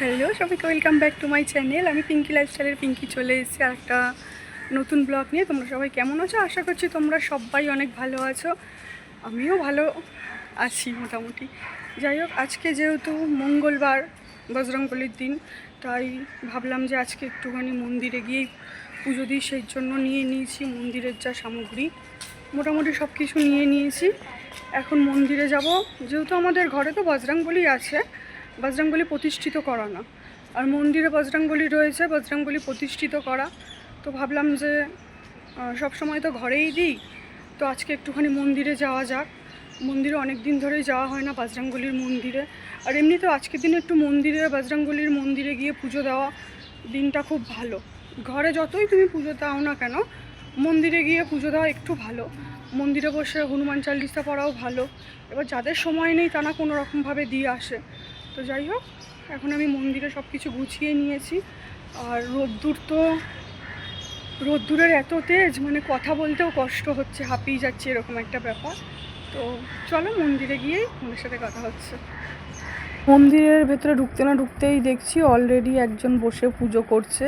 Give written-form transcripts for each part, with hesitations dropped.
Hello সবাইকে, welcome back to my channel. আমি পিঙ্কি লাইফস্টাইলের পিঙ্কি চলে এসেছি আর একটা নতুন ব্লগ নিয়ে। তোমরা সবাই কেমন আছো? আশা করছি তোমরা সবাই অনেক ভালো আছো, আমিও ভালো আছি মোটামুটি। যাই হোক, আজকে যেহেতু মঙ্গলবার, বজরংবলির দিন, তাই ভাবলাম যে আজকে একটুখানি মন্দিরে গিয়েই পুজো দিই। সেই জন্য নিয়ে নিয়েছি মন্দিরের যা সামগ্রী, মোটামুটি সব কিছু নিয়ে নিয়েছি। এখন মন্দিরে যাব, যেহেতু আমাদের ঘরে তো বজরংবলী আছে, বজরংবলী প্রতিষ্ঠিত করা না, আর মন্দিরে বজরংবলী রয়েছে, বজরংবলী প্রতিষ্ঠিত করা। তো ভাবলাম যে সব সময় তো ঘরেই দিই, তো আজকে একটুখানি মন্দিরে যাওয়া যাক। মন্দিরে অনেক দিন ধরেই যাওয়া হয় না, বজরংবলীর মন্দিরে। আর এমনিতেও আজকের দিনে একটু মন্দিরে, বজরংবলীর মন্দিরে গিয়ে পুজো দেওয়া দিনটা খুব ভালো। ঘরে যতই তুমি পুজো দাও না কেন, মন্দিরে গিয়ে পুজো দেওয়া একটু ভালো। মন্দিরে বসে হনুমান চালিসা পড়াও ভালো। এবার যাদের সময় নেই তারা কোনো রকমভাবে দিয়ে আসে। তো যাই হোক, এখন আমি মন্দিরে সব কিছু গুছিয়ে নিয়েছি। আর রোদ্দুরের এত তেজ, মানে কথা বলতেও কষ্ট হচ্ছে, হাঁপিয়ে যাচ্ছে, এরকম একটা ব্যাপার। তো চলো মন্দিরে গিয়েই ওদের সাথে কথা হচ্ছে। মন্দিরের ভেতরে ঢুকতে না ঢুকতেই দেখছি অলরেডি একজন বসে পুজো করছে।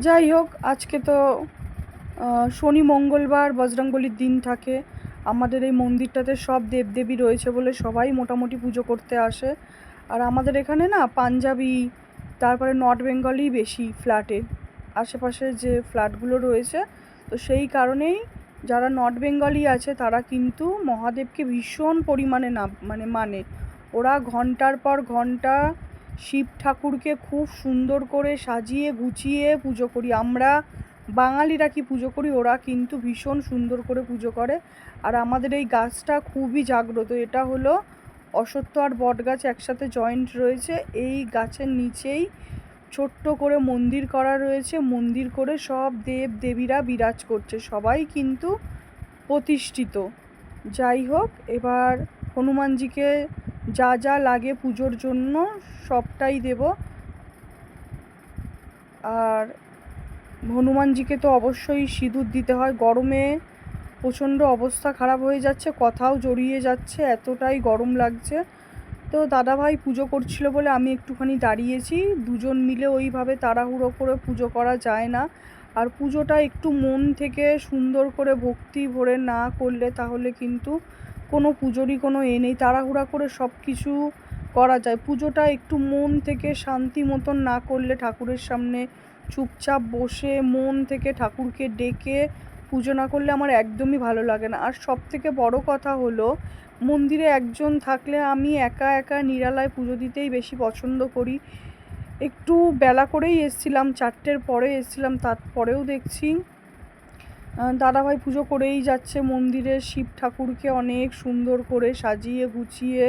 যাই হোক, আজকে তো শনি মঙ্গলবার বজরংবলীর দিন থাকে। আমাদের এই মন্দিরটাতে সব দেবদেবী রয়েছে বলে সবাই মোটামুটি পুজো করতে আসে। আর আমাদের এখানে না পাঞ্জাবি, তারপরে নর্থ বেঙ্গলই বেশি ফ্ল্যাটে, আশেপাশে যে ফ্ল্যাটগুলো রয়েছে। তো সেই কারণেই যারা নর্থ বেঙ্গলই আছে তারা কিন্তু মহাদেবকে ভীষণ পরিমাণে মানে ওরা ঘন্টার পর ঘন্টা শিব ঠাকুরকে খুব সুন্দর করে সাজিয়ে গুছিয়ে পুজো করি। আমরা বাঙালিরা কি পুজো করি, ওরা কিন্তু ভীষণ সুন্দর করে পুজো করে। আর আমাদের এই গাছটা খুবই জাগ্রত। এটা হলো অশ্বত্থ আর বট গাছ একসাথে জয়েন্ট রয়েছে। এই গাছের নিচেই ছোট্ট করে মন্দির করা রয়েছে। মন্দির করে সব দেব দেবীরা বিরাজ করছে, সবাই কিন্তু প্রতিষ্ঠিত। যাই হোক, এবার হনুমানজিকে যা যা লাগে পুজোর জন্য সবটাই দেব। আর হনুমানজিকে তো অবশ্যই সিঁদুর দিতে হয়। গরমে প্রচণ্ড অবস্থা খারাপ হয়ে যাচ্ছে, কথাও জড়িয়ে যাচ্ছে, এতটাই গরম লাগছে। তো দাদাভাই পুজো করছিল বলে আমি একটুখানি দাঁড়িয়েছি। দুজন মিলে ওইভাবে তাড়াহুড়ো করে পুজো করা যায় না। আর পুজোটা একটু মন থেকে সুন্দর করে ভক্তি ভরে না করলে তাহলে কিন্তু কোনো পুজোরই কোনো নেই। তাড়াহুড়া করে সব কিছু করা যায়, পুজোটা একটু মন থেকে শান্তি মতন না করলে, ঠাকুরের সামনে চুপচাপ বসে মন থেকে ঠাকুরকে ডেকে পুজো না করলে আমার একদমই ভালো লাগে না। আর সব থেকে বড় কথা হলো, মন্দিরে একজন থাকলে আমি একা একা নিরালায় পুজো দিতেই বেশি পছন্দ করি। একটু বেলা করেই এসছিলাম, 4টের পরে এসছিলাম, তারপরেও দেখছি দাদাভাই পুজো করেই যাচ্ছে মন্দিরে। শিব ঠাকুরকে অনেক সুন্দর করে সাজিয়ে গুছিয়ে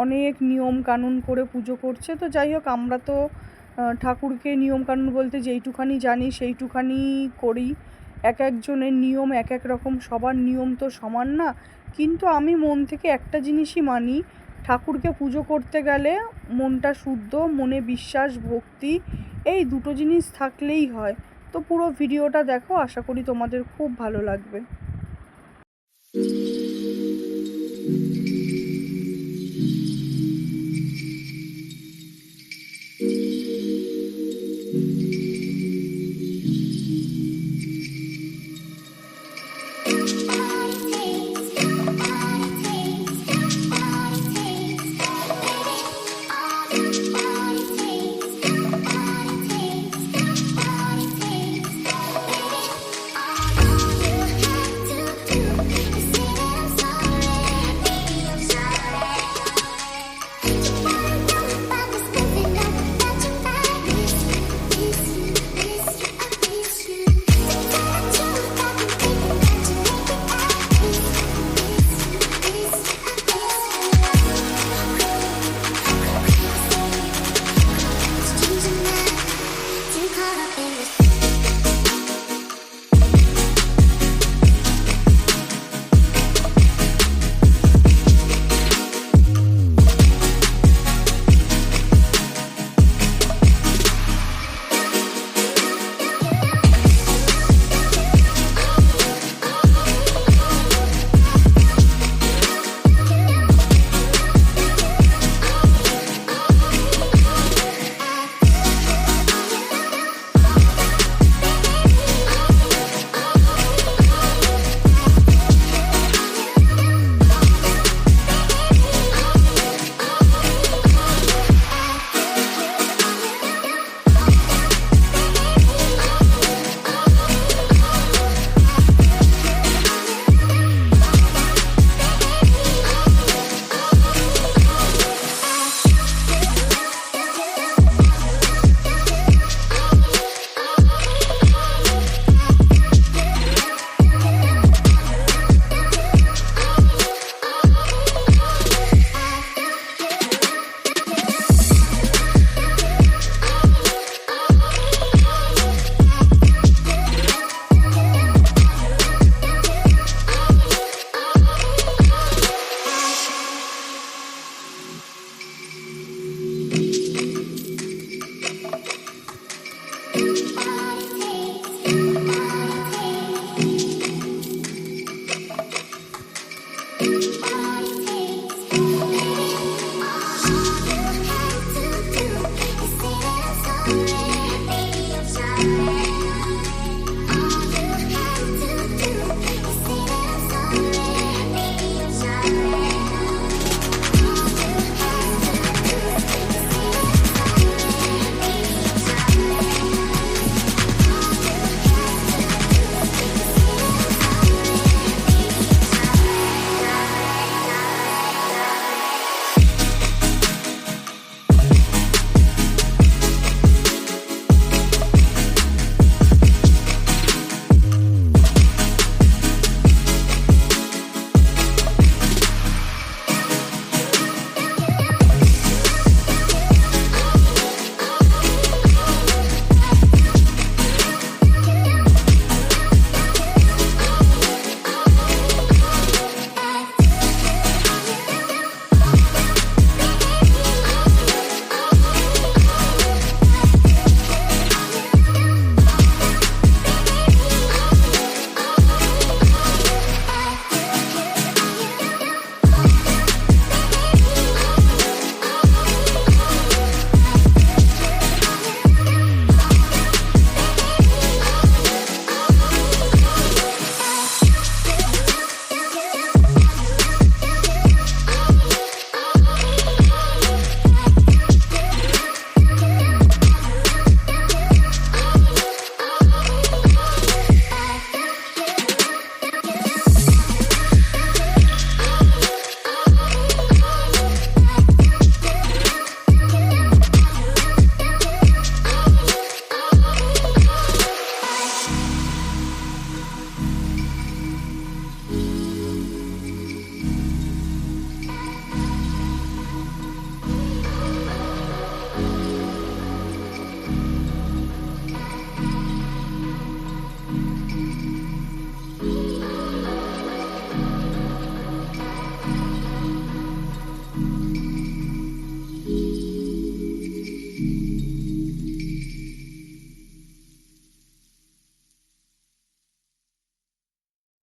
অনেক নিয়ম কানুন করে পুজো করছে। তো যাই হোক, আমরা তো ঠাকুরকে নিয়ম কানুন বলতে যেইটুখানি জানি সেইটুখানি করি। এক একজনের নিয়ম এক এক রকম, সবার নিয়ম তো সমান না। কিন্তু আমি মন থেকে একটা জিনিসই মানি, ঠাকুরকে পুজো করতে গেলে মনটা শুদ্ধ, মনে বিশ্বাস ভক্তি, এই দুটো জিনিস থাকলেই হয়। তো পুরো ভিডিওটা দেখো, আশা করি তোমাদের খুব ভালো লাগবে।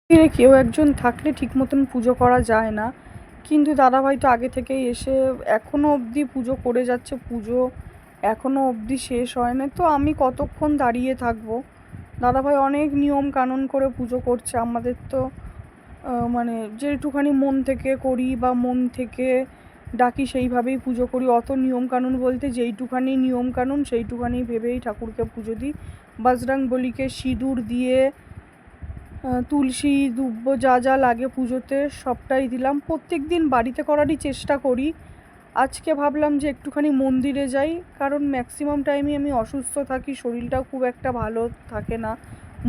মন্দিরে কেউ একজন থাকলে ঠিক মতন পুজো করা যায় না, কিন্তু দাদাভাই তো আগে থেকেই এসে এখনও অবধি পুজো করে যাচ্ছে, পুজো এখনও অবধি শেষ হয় না। তো আমি কতক্ষণ দাঁড়িয়ে থাকবো? দাদাভাই অনেক নিয়ম কানুন করে পুজো করছে। আমাদের তো মানে যেটুখানি মন থেকে করি বা মন থেকে ডাকি সেইভাবেই পুজো করি। অত নিয়ম কানুন বলতে যেইটুখানি নিয়ম কানুন সেইটুখানি ভেবেই ঠাকুরকে পুজো দিই। বজরংবলীকে সিঁদুর দিয়ে তুলসী দুব্ব যা যা লাগে পুজোতে সবটাই দিলাম। প্রত্যেক দিন বাড়িতে করারই চেষ্টা করি। আজকে ভাবলাম যে একটুখানি মন্দিরে যাই, কারণ ম্যাক্সিমাম টাইমই আমি অসুস্থ থাকি, শরীরটাও খুব একটা ভালো থাকে না।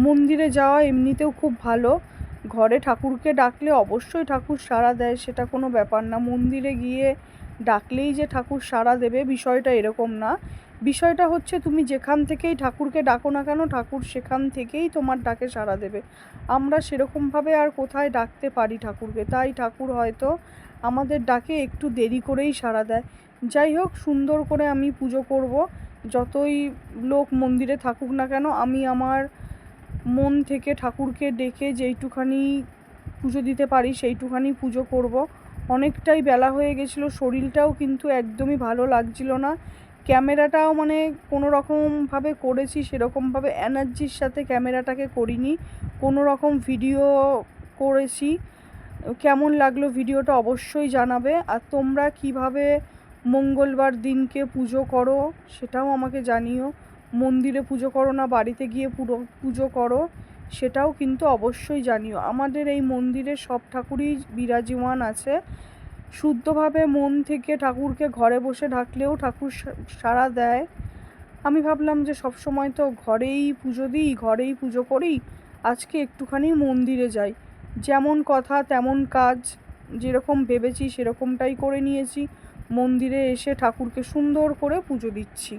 মন্দিরে যাওয়া এমনিতেও খুব ভালো। ঘরে ঠাকুরকে ডাকলে অবশ্যই ঠাকুর সাড়া দেয়, সেটা কোনো ব্যাপার না। মন্দিরে গিয়ে ডাকলেই যে ঠাকুর সাড়া দেবে বিষয়টা এরকম না। বিষয়টা হচ্ছে তুমি যেখান থেকেই ঠাকুরকে ডাকো না কেন, ঠাকুর সেখান থেকেই তোমার ডাকে সাড়া দেবে। আমরা সেরকমভাবে আর কোথায় ডাকতে পারি ঠাকুরকে, তাই ঠাকুর হয়তো আমাদের ডাকে একটু দেরি করেই সাড়া দেয়। যাই হোক, সুন্দর করে আমি পুজো করব। যতই লোক মন্দিরে থাকুক না কেন, আমি আমার মন থেকে ঠাকুরকে ডেকে যেইটুখানি পুজো দিতে পারি সেইটুখানি পুজো করব। অনেকটাই বেলা হয়ে গেছিলো, শরীরটাও কিন্তু একদমই ভালো লাগছিল না। ক্যামেরাটাও মানে কোনো রকমভাবে করেছি, সেরকমভাবে এনার্জির সাথে ক্যামেরাটাকে করিনি, কোনো রকম ভিডিও করেছি। কেমন লাগলো ভিডিওটা অবশ্যই জানাবে। আর তোমরা কিভাবে মঙ্গলবার দিনকে পুজো করো সেটাও আমাকে জানিও। মন্দিরে পুজো করো না বাড়িতে গিয়ে পুজো করো সেটাও কিন্তু অবশ্যই জানিও। আমাদের এই মন্দিরে সব ঠাকুরই বিরাজমান আছে। শুদ্ধভাবে মন থেকে ঠাকুরকে ঘরে বসে ডাকলেও ঠাকুর সাড়া দেয়। আমি ভাবলাম যে সব সময় তো ঘরেই পুজো দিই, ঘরেই পুজো করি, আজকে একটুখানি মন্দিরে যাই। যেমন কথা তেমন কাজ, যেরকম ভেবেছি সেরকমটাই করে নিয়েছি। মন্দিরে এসে ঠাকুরকে সুন্দর করে পুজো দিচ্ছি।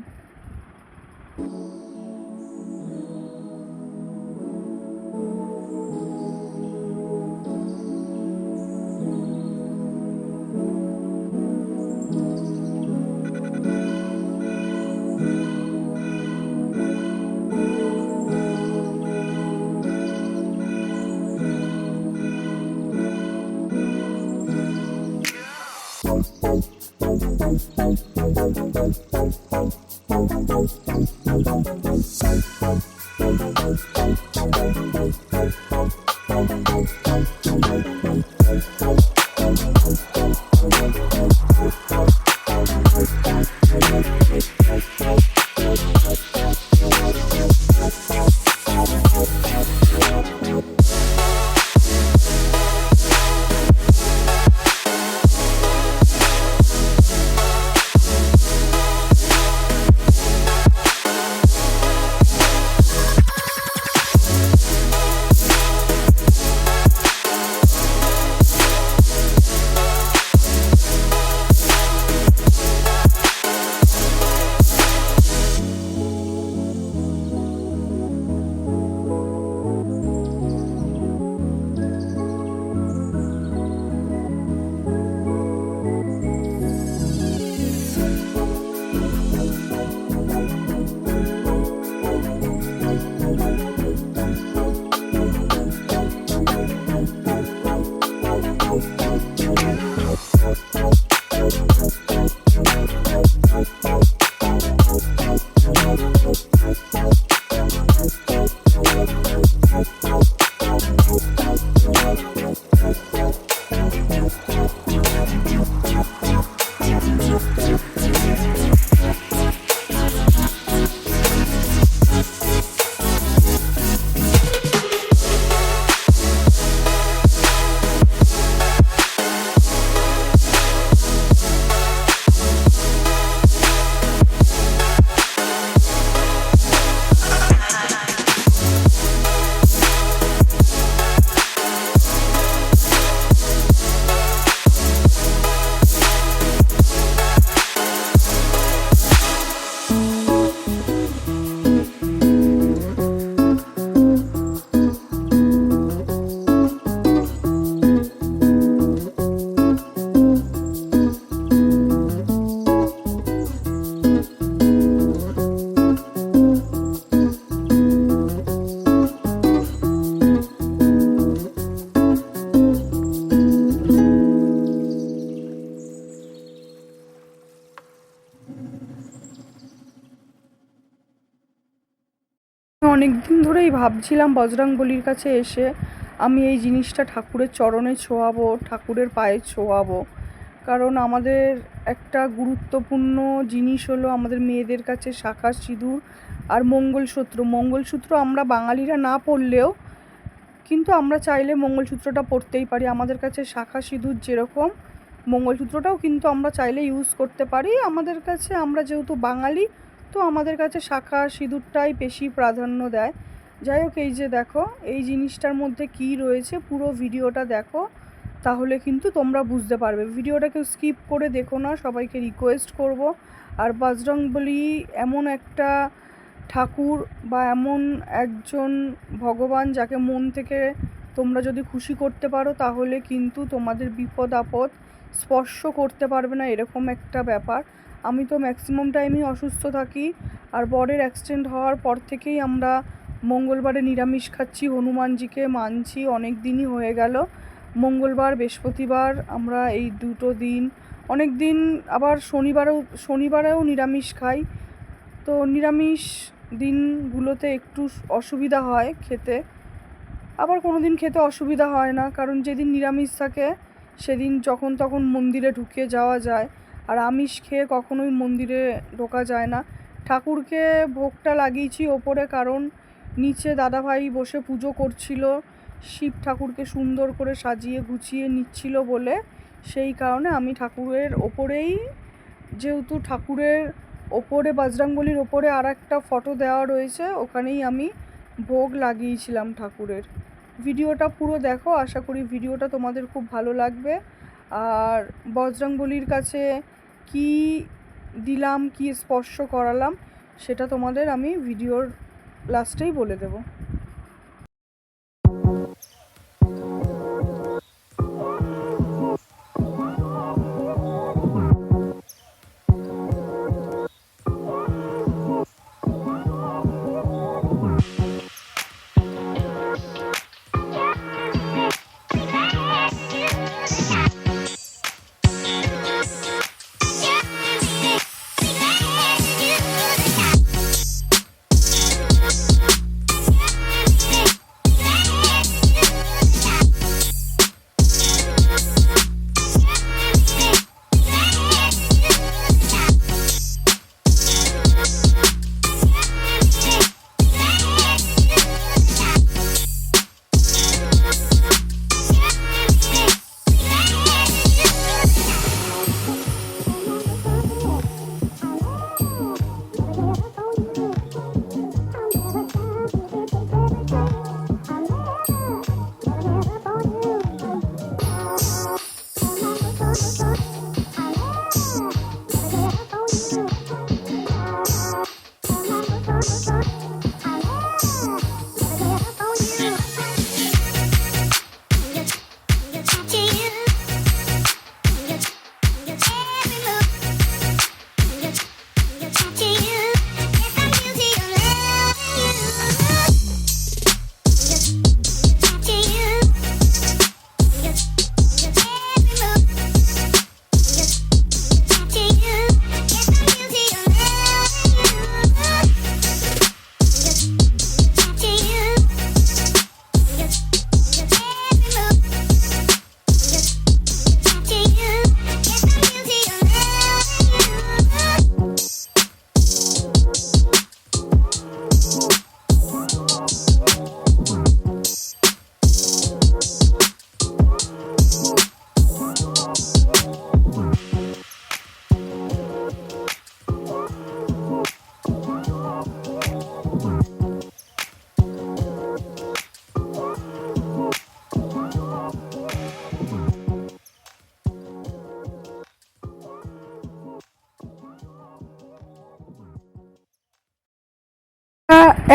অনেক দিন ধরেই ভাবছিলাম বজরংবলীর কাছে এসে আমি এই জিনিসটা ঠাকুরের চরণে ছোঁয়াবো, ঠাকুরের পায়ে ছোঁয়াবো। কারণ আমাদের একটা গুরুত্বপূর্ণ জিনিস হলো আমাদের মেয়েদের কাছে শাঁখা সিঁদুর আর মঙ্গলসূত্র। মঙ্গলসূত্র আমরা বাঙালিরা না পরলেও কিন্তু আমরা চাইলে মঙ্গলসূত্রটা পরতেই পারি। আমাদের কাছে শাঁখা সিঁদুর যেরকম, মঙ্গলসূত্রটাও কিন্তু আমরা চাইলে ইউজ করতে পারি। আমাদের কাছে, আমরা যেহেতু বাঙালি, তো আমাদের কাছে শাঁখা সিঁদুরটাই বেশি প্রাধান্য দেয়। যাই হোক, এই যে দেখো এই জিনিসটার মধ্যে কি রয়েছে, পুরো ভিডিওটা দেখো, তাহলে কিন্তু তোমরা বুঝতে পারবে। ভিডিওটাকে স্কিপ করে দেখো না, সবাইকে রিকোয়েস্ট করব। আর বজরংবলী এমন একটা ঠাকুর বা এমন একজন ভগবান যাকে মন থেকে তোমরা যদি খুশি করতে পারো তাহলে কিন্তু তোমাদের বিপদ আপদ স্পর্শ করতে পারবে না, এরকম একটা ব্যাপার। আমি তো ম্যাক্সিমাম টাইমই অসুস্থ থাকি, আর বরের অ্যাক্সিডেন্ট হওয়ার পর থেকেই আমরা মঙ্গলবারে নিরামিষ খাচ্ছি, হনুমানজিকে মানছি, অনেক দিনই হয়ে গেল। মঙ্গলবার, বৃহস্পতিবার আমরা এই দুটো দিন, অনেক দিন আবার শনিবারেও নিরামিষ খাই। তো নিরামিষ দিনগুলোতে একটু অসুবিধা হয় খেতে, আবার কোনো দিন খেতে অসুবিধা হয় না, কারণ যেদিন নিরামিষ থাকে সেদিন যখন তখন মন্দিরে ঢুকে যাওয়া যায়। আর আমিষ খেয়ে কখনোই মন্দিরে ঢোকা যায় না। ঠাকুরকে ভোগটা লাগিয়েছি ওপরে, কারণ নিচে দাদাভাই বসে পুজো করছিল, শিব ঠাকুরকে সুন্দর করে সাজিয়ে গুছিয়ে নিচ্ছিল বলে, সেই কারণে আমি ঠাকুরের ওপরেই, যেহেতু ঠাকুরের ওপরে বজরংবলীর ওপরে আর একটা ফটো দেওয়া রয়েছে, ওখানেই আমি ভোগ লাগিয়েছিলাম ঠাকুরের। ভিডিওটা পুরো দেখো, আশা করি ভিডিওটা তোমাদের খুব ভালো লাগবে। আর বজরংবলীর কাছে কি দিলাম, কি স্পর্শ করালাম, সেটা তোমাদের আমি ভিডিওর লাস্টেই বলে দেবো।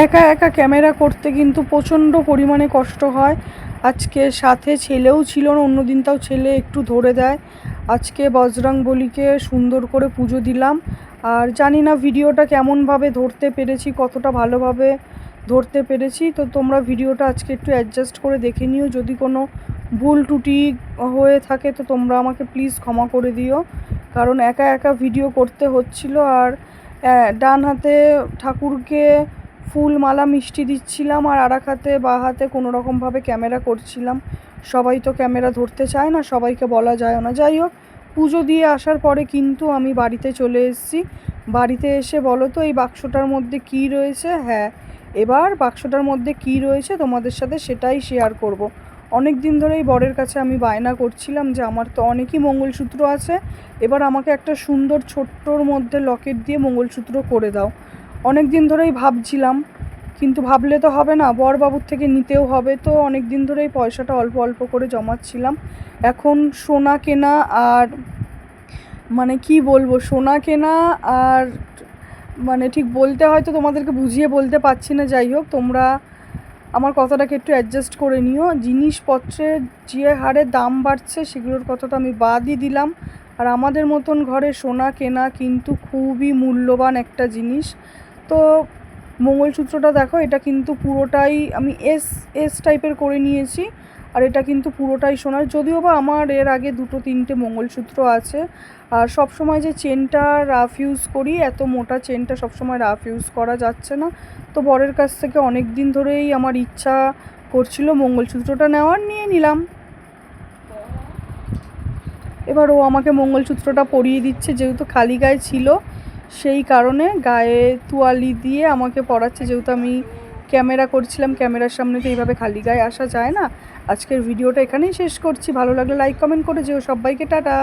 একা একা ক্যামেরা করতে কিন্তু প্রচণ্ড পরিমাণে কষ্ট হয়। আজকে সাথে ছেলেও ছিল না, অন্য দিনটাও ছেলে একটু ধরে দেয়। আজকে বজরংবলীকে সুন্দর করে পুজো দিলাম। আর জানি না ভিডিওটা কেমনভাবে ধরতে পেরেছি, কতটা ভালোভাবে ধরতে পেরেছি। তো তোমরা ভিডিওটা আজকে একটু অ্যাডজাস্ট করে দেখে নিও, যদি কোনো ভুল ত্রুটি হয়ে থাকে তো তোমরা আমাকে প্লিজ ক্ষমা করে দিও, কারণ একা একা ভিডিও করতে হচ্ছিল। আর ডান হাতে ঠাকুরকে ফুল মালা মিষ্টি দিচ্ছিলাম, আর আরেক হাতে বাঁ হাতে কোনো রকমভাবে ক্যামেরা করছিলাম। সবাই তো ক্যামেরা ধরতে চায় না, সবাইকে বলা যায় না। যাই হোক, পুজো দিয়ে আসার পরে কিন্তু আমি বাড়িতে চলে এসেছি। বাড়িতে এসে বলো তো এই বাক্সটার মধ্যে কী রয়েছে। হ্যাঁ, এবার বাক্সটার মধ্যে কী রয়েছে তোমাদের সাথে সেটাই শেয়ার করব। অনেক দিন ধরেই বরের কাছে আমি বায়না করছিলাম যে আমার তো অনেকই মঙ্গলসূত্র আছে, এবার আমাকে একটা সুন্দর ছোট্টর মধ্যে লকেট দিয়ে মঙ্গলসূত্র করে দাও। অনেক দিন ধরেই ভাবছিলাম, কিন্তু ভাবলে তো হবে না, বরবাবুর থেকে নিতেও হবে। তো অনেক দিন ধরেই পয়সাটা অল্প অল্প করে জমাচ্ছিলাম। এখন সোনা কেনা আর মানে কি বলবো, সোনা কেনা আর মানে ঠিক বলতে হয়তো তোমাদেরকে বুঝিয়ে বলতে পারছি না। যাই হোক, তোমরা আমার কথাটাকে একটু অ্যাডজাস্ট করে নিও। জিনিসপত্রের যে হারে দাম বাড়ছে সেগুলোর কথা তো আমি বাদই দিলাম। আর আমাদের মতন ঘরে সোনা কেনা কিন্তু খুবই মূল্যবান একটা জিনিস। তো মঙ্গলসূত্রটা দেখো, এটা কিন্তু পুরোটাই আমি এস এস টাইপের করে নিয়েছি। আর এটা কিন্তু পুরোটাই সোনার, যদিও বা আমার এর আগে 2-3টে মঙ্গলসূত্র আছে। আর সবসময় যে চেনটা রাফ ইউজ করি, এত মোটা চেনটা সবসময় রাফ ইউজ করা যাচ্ছে না। তো বরের কাছ থেকে অনেক দিন ধরেই আমার ইচ্ছা করছিল মঙ্গলসূত্রটা নেওয়ার, নিয়ে নিলাম। এবার ও আমাকে মঙ্গলসূত্রটা পরিয়ে দিচ্ছে, যেহেতু খালি গায়ে ছিল সেই কারণে গায়ে তোয়ালি দিয়ে আমাকে পরাচ্ছে। যেহেতু আমি ক্যামেরা করছিলাম, ক্যামেরার সামনে তো এইভাবে খালি গায়ে আসা যায় না। আজকের ভিডিওটা এখানেই শেষ করছি। ভালো লাগলে লাইক কমেন্ট করে যেও। সবাইকে টাটা।